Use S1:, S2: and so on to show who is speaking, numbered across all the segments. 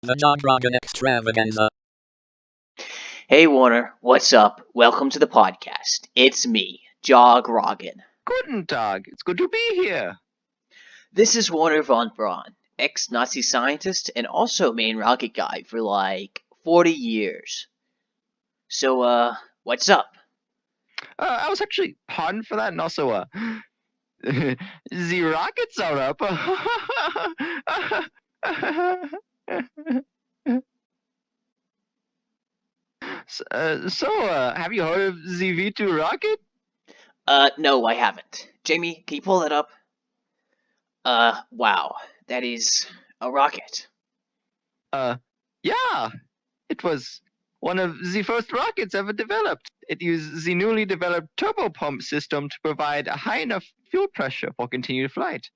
S1: The Jogg Roggan Extravaganza.
S2: Hey Warner, what's up? Welcome to the podcast. It's me, Jogg Roggan.
S3: Guten Tag, it's good to be here.
S2: This is Warner von Braun, ex-Nazi scientist and also main rocket guy for like 40 years. So, what's up?
S3: I was actually pardoned for that, and also, the rockets are up. Have you heard of the V2 rocket?
S2: No, I haven't. Jamie, can you pull that up? Wow. That is a rocket.
S3: Yeah. It was one of the first rockets ever developed. It used the newly developed turbopump system to provide a high enough fuel pressure for continued flight.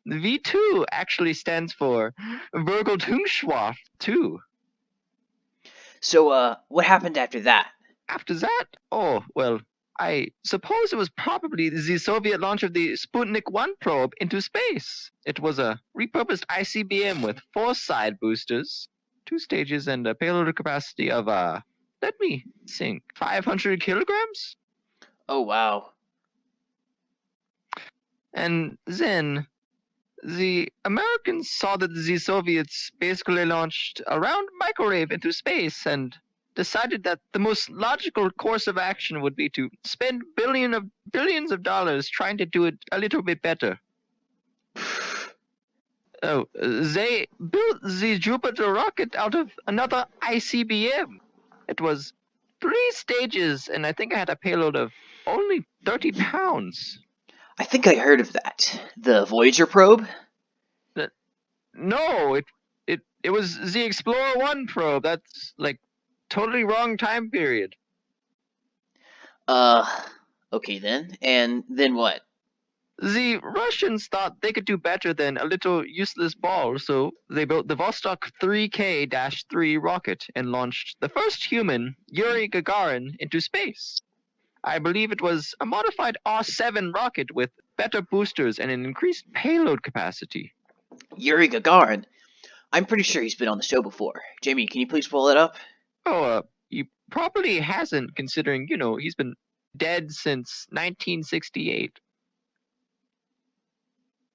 S3: The V2 actually stands for Vergeltungsschwach 2.
S2: So, what happened after that?
S3: After that, oh, well, I suppose it was probably the Soviet launch of the Sputnik 1 probe into space. It was a repurposed ICBM with 4 side boosters, 2 stages, and a payload capacity of, let me think, 500 kilograms?
S2: Oh, wow.
S3: And then the Americans saw that the Soviets basically launched a round microwave into space and decided that the most logical course of action would be to spend billions of dollars trying to do it a little bit better. Oh, they built the Jupiter rocket out of another ICBM. It was 3 stages, and I think I had a payload of only 30 pounds.
S2: I think I heard of that. The Voyager probe?
S3: No, it was the Explorer 1 probe. That's, like, totally wrong time period.
S2: Okay then. And then what?
S3: The Russians thought they could do better than a little useless ball, so they built the Vostok 3K-3 rocket and launched the first human, Yuri Gagarin, into space. I believe it was a modified R7 rocket with better boosters and an increased payload capacity.
S2: Yuri Gagarin? I'm pretty sure he's been on the show before. Jamie, can you please pull it up?
S3: Oh, he probably hasn't, considering, he's been dead since 1968.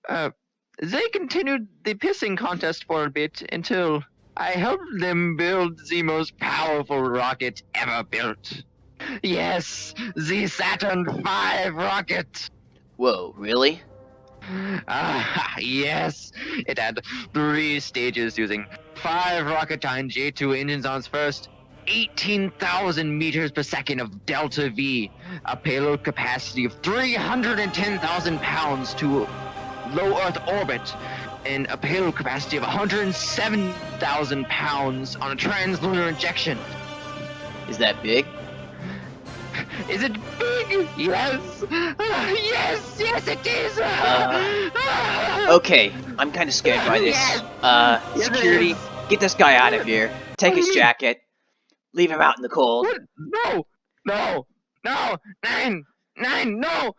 S3: They continued the pissing contest for a bit until I helped them build the most powerful rocket ever built. Yes, the Saturn V rocket.
S2: Whoa, really?
S3: Yes. It had 3 stages using 5 Rocketdyne J2 engines on its first 18,000 meters per second of Delta V, a payload capacity of 310,000 pounds to low Earth orbit, and a payload capacity of 107,000 pounds on a translunar injection.
S2: Is that big?
S3: Is it big? Yes! Yes, it is!
S2: Okay, I'm kind of scared by this.
S3: Yes,
S2: Security, get this guy out of here. Take his jacket. Leave him out in the cold.
S3: What? No! Nine, no!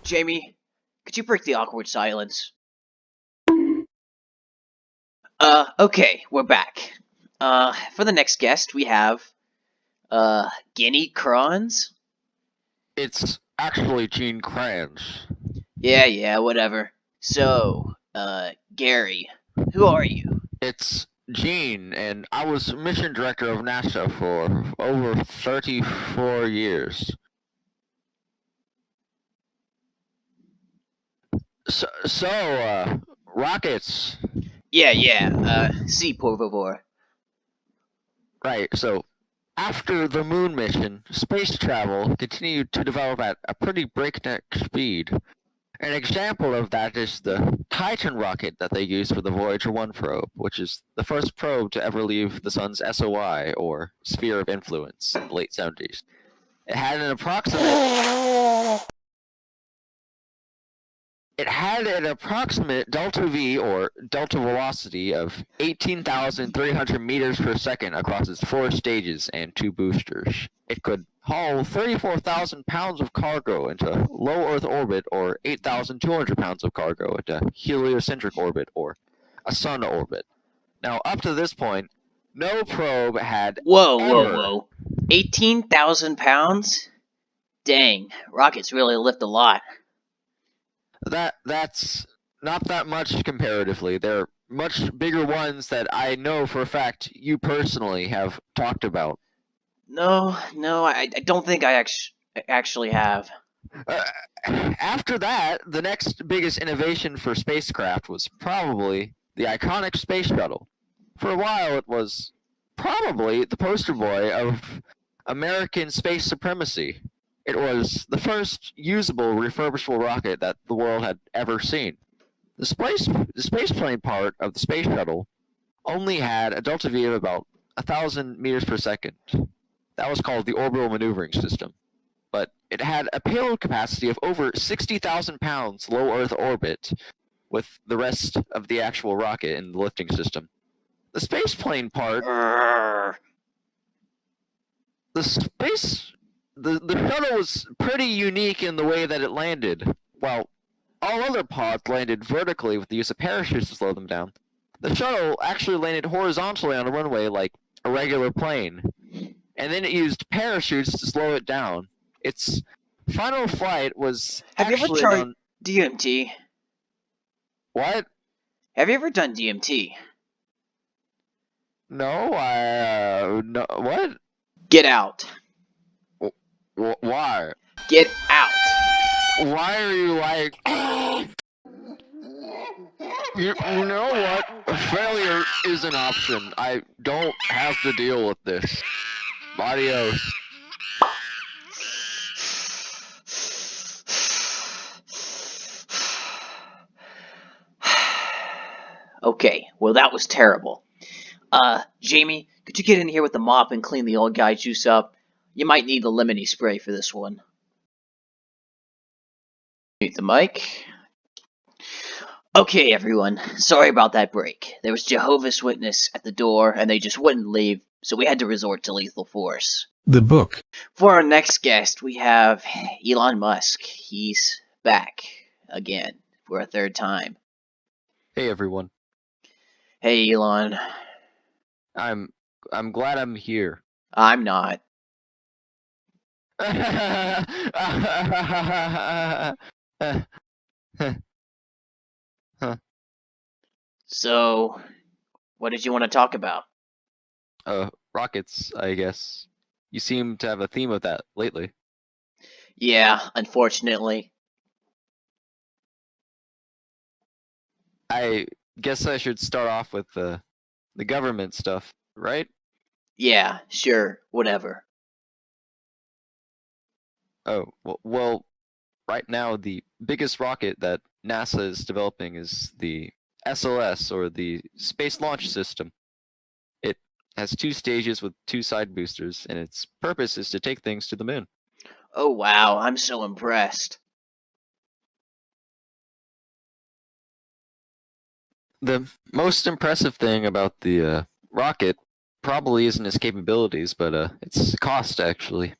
S2: Jamie, could you break the awkward silence? Okay, we're back. For the next guest, we have, Guinea Crons?
S4: It's actually Gene Kranz.
S2: Yeah, whatever. So, Gary, who are you?
S4: It's Gene, and I was mission director of NASA for over 34 years. So, rockets.
S2: Yeah, si, por favor.
S4: Right, so after the moon mission, space travel continued to develop at a pretty breakneck speed. An example of that is the Titan rocket that they used for the Voyager 1 probe, which is the first probe to ever leave the sun's SOI, or sphere of influence, in the late 70s. It had an approximate delta V, or delta velocity, of 18,300 meters per second across its 4 stages and 2 boosters. It could haul 34,000 pounds of cargo into low Earth orbit, or 8,200 pounds of cargo into heliocentric orbit, or a sun orbit. Now, up to this point, no probe had
S2: Whoa,
S4: ever.
S2: whoa. 18,000 pounds? Dang, rockets really lift a lot.
S4: That's not that much comparatively. There are much bigger ones that I know for a fact you personally have talked about.
S2: No, I don't think I actually have.
S4: Uh, After that, the next biggest innovation for spacecraft was probably the iconic space shuttle. For a while, it was probably the poster boy of American space supremacy. It was the first usable, refurbishable rocket that the world had ever seen. The spaceplane part of the space shuttle only had a delta V of about 1,000 meters per second. That was called the orbital maneuvering system. But it had a payload capacity of over 60,000 pounds low Earth orbit, with the rest of the actual rocket in the lifting system. The spaceplane part, the shuttle was pretty unique in the way that it landed. While all other pods landed vertically with the use of parachutes to slow them down, the shuttle actually landed horizontally on a runway like a regular plane, and then it used parachutes to slow it down. Its final flight was
S2: Have you ever
S4: actually
S2: tried DMT?
S4: What?
S2: Have you ever done DMT?
S4: No, no, what?
S2: Get out.
S4: Why?
S2: Get out.
S4: Why are you like... You know what? Failure is an option. I don't have to deal with this. Adios.
S2: Okay, well that was terrible. Jamie, could you get in here with the mop and clean the old guy juice up? You might need the lemony spray for this one. Mute the mic. Okay, everyone. Sorry about that break. There was Jehovah's Witness at the door, and they just wouldn't leave, so we had to resort to lethal force.
S5: The book.
S2: For our next guest, we have Elon Musk. He's back again for a third time.
S4: Hey everyone.
S2: Hey, Elon.
S4: I'm glad I'm here.
S2: I'm not. So, what did you want to talk about?
S4: Rockets, I guess. You seem to have a theme of that lately.
S2: Yeah, unfortunately.
S4: I guess I should start off with the government stuff, right?
S2: Yeah, sure, whatever.
S4: Oh, well, right now the biggest rocket that NASA is developing is the SLS, or the Space Launch System. It has 2 stages with 2 side boosters, and its purpose is to take things to the moon.
S2: Oh wow, I'm so impressed.
S4: The most impressive thing about the rocket probably isn't its capabilities, but its cost, actually.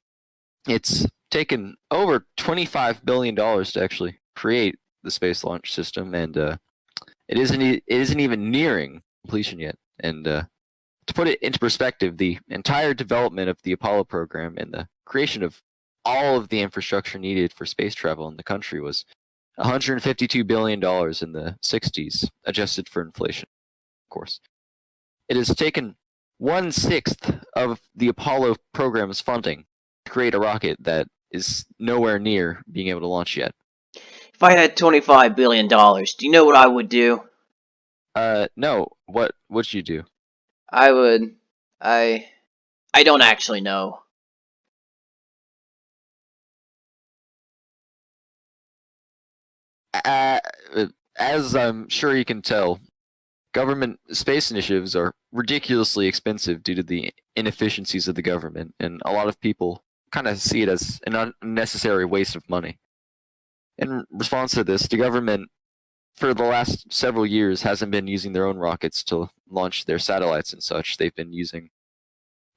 S4: It's taken over $25 billion to actually create the Space Launch System, and it isn't even nearing completion yet. And to put it into perspective, the entire development of the Apollo program and the creation of all of the infrastructure needed for space travel in the country was $152 billion in the 60s, adjusted for inflation, of course. It has taken 1/6 of the Apollo program's funding to create a rocket that is nowhere near being able to launch yet.
S2: If I had $25 billion, do you know what I would do?
S4: No. What would you do?
S2: I don't actually know.
S4: As I'm sure you can tell, government space initiatives are ridiculously expensive due to the inefficiencies of the government, and a lot of people kind of see it as an unnecessary waste of money. In response to this, the government, for the last several years, hasn't been using their own rockets to launch their satellites and such. They've been using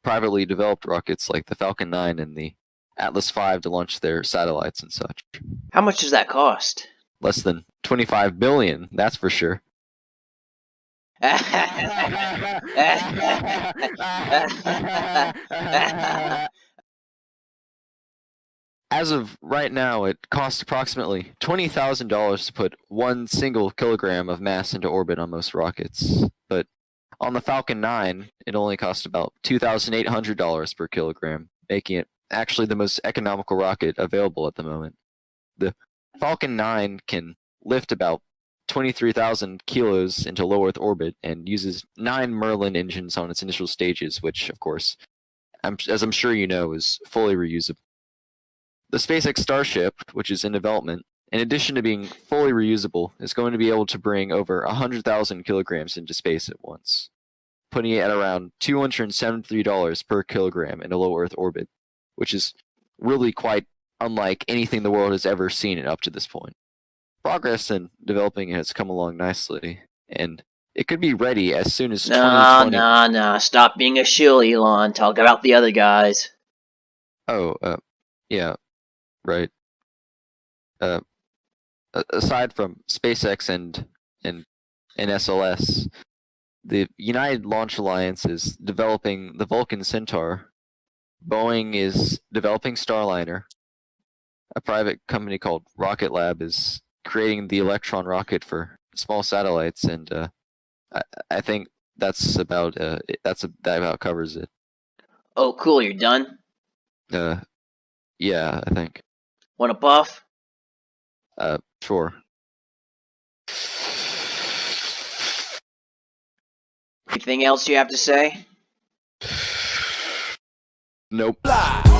S4: privately developed rockets like the Falcon 9 and the Atlas V to launch their satellites and such.
S2: How much does that cost?
S4: Less than 25 billion, that's for sure. As of right now, it costs approximately $20,000 to put 1 single kilogram of mass into orbit on most rockets. But on the Falcon 9, it only costs about $2,800 per kilogram, making it actually the most economical rocket available at the moment. The Falcon 9 can lift about 23,000 kilos into low Earth orbit and uses 9 Merlin engines on its initial stages, which, of course, as I'm sure you know, is fully reusable. The SpaceX Starship, which is in development, in addition to being fully reusable, is going to be able to bring over 100,000 kilograms into space at once, putting it at around $273 per kilogram in a low Earth orbit, which is really quite unlike anything the world has ever seen up to this point. Progress in developing it has come along nicely, and it could be ready as soon as 2020.
S2: Nah. Stop being a shill, Elon. Talk about the other guys.
S4: Oh, yeah, right. Aside from SpaceX and SLS, the United Launch Alliance is developing the Vulcan Centaur. Boeing is developing Starliner. A private company called Rocket Lab is creating the Electron rocket for small satellites, and I think that about covers it.
S2: Oh, cool, you're done?
S4: Yeah, I think.
S2: Want a puff?
S4: Sure.
S2: Anything else you have to say?
S4: Nope.
S5: Fly.